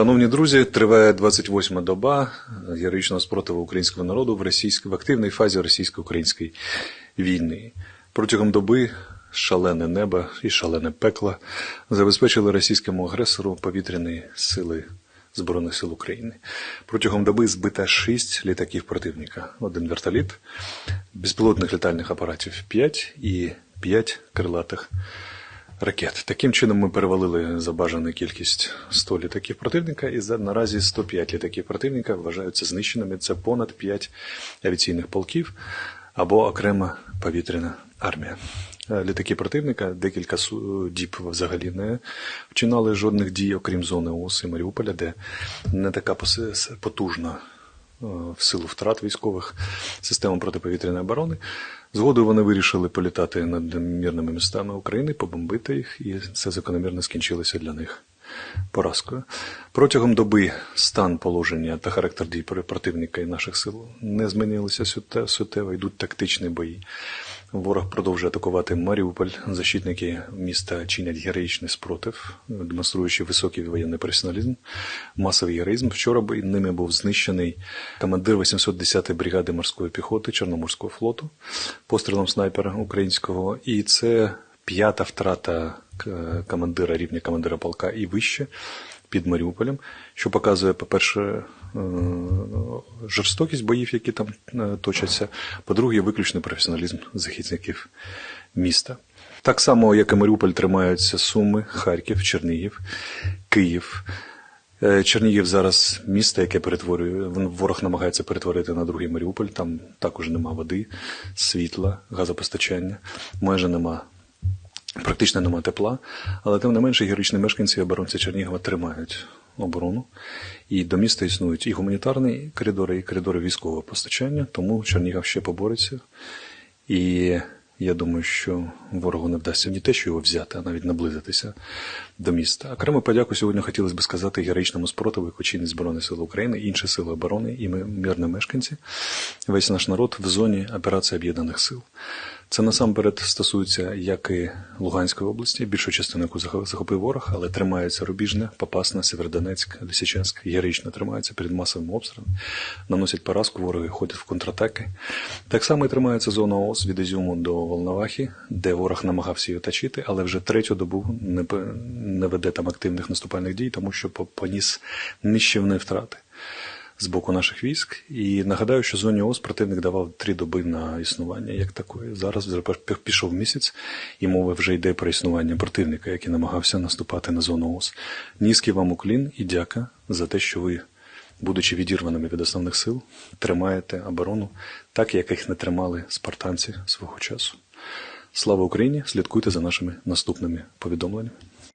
Шановні друзі, триває 28-ма доба героїчного спротиву українського народу в активній фазі російсько-української війни. Протягом доби шалене небо і шалене пекло забезпечили російському агресору повітряні сили Збройних сил України. Протягом доби збито 6 літаків противника, 1 вертоліт, безпілотних літальних апаратів 5 і 5 крилатих ракет. Таким чином ми перевалили за бажану кількість 100 літаків противника, і наразі 105 літаків противника вважаються знищеними. Це понад 5 авіаційних полків або окрема повітряна армія. Літаки противника декілька діб взагалі не вчинали жодних дій, окрім зони ООС і Маріуполя, де не така потужна в силу втрат військових система протиповітряної оборони. Згодом вони вирішили політати над мирними містами України, побомбити їх, і це закономірно скінчилося для них поразкою. Протягом доби стан положення та характер дій противника і наших сил не змінилися суттєво, йдуть тактичні бої. Ворог продовжує атакувати Маріуполь, защитники міста чинять героїчний спротив, демонструючи високий воєнний професіоналізм, масовий героїзм. Вчора ними був знищений командир 810-ї бригади морської піхоти Чорноморського флоту пострілом снайпера українського, і це 5-та втрата командира, рівня командира полка і вище під Маріуполем, що показує, по-перше, жорстокість боїв, які там точаться, по-друге, виключний професіоналізм захисників міста. Так само, як і Маріуполь, тримаються Суми, Харків, Чернігів, Київ. Чернігів зараз місто, яке ворог намагається перетворити на другий Маріуполь, там також нема води, світла, газопостачання, практично нема тепла, але тим не менше героїчні мешканці і оборонці Чернігова тримають оборону. І до міста існують і гуманітарні коридори, і коридори військового постачання, тому Чернігів ще побореться. І я думаю, що ворогу не вдасться не те, що його взяти, а навіть наблизитися до міста. Окрему подяку сьогодні хотілося б сказати героїчному спротиву, яку чинять Збройні сили України, інші сили оборони і мирні мешканці, весь наш народ в зоні операції Об'єднаних сил. Це насамперед стосується як і Луганської області, більшу частину яку захопив ворог, але тримається Рубіжне, Попасна, Сєвєродонецьк, Лисичанськ, героїчно тримається перед масовими обстрілами, наносять поразку, вороги ходять в контратаки. Так само і тримається зона ООС від Ізюму до Волновахи, де ворог намагався її оточити, але вже третю добу не веде там активних наступальних дій, тому що поніс нищівні втрати з боку наших військ. І нагадаю, що зоні ООС противник давав 3 доби на існування як такої. Зараз вже пішов місяць, і мова вже йде про існування противника, який намагався наступати на зону ООС. Низький вам уклін і дяка за те, що ви, будучи відірваними від основних сил, тримаєте оборону так, як їх не тримали спартанці свого часу. Слава Україні! Слідкуйте за нашими наступними повідомленнями.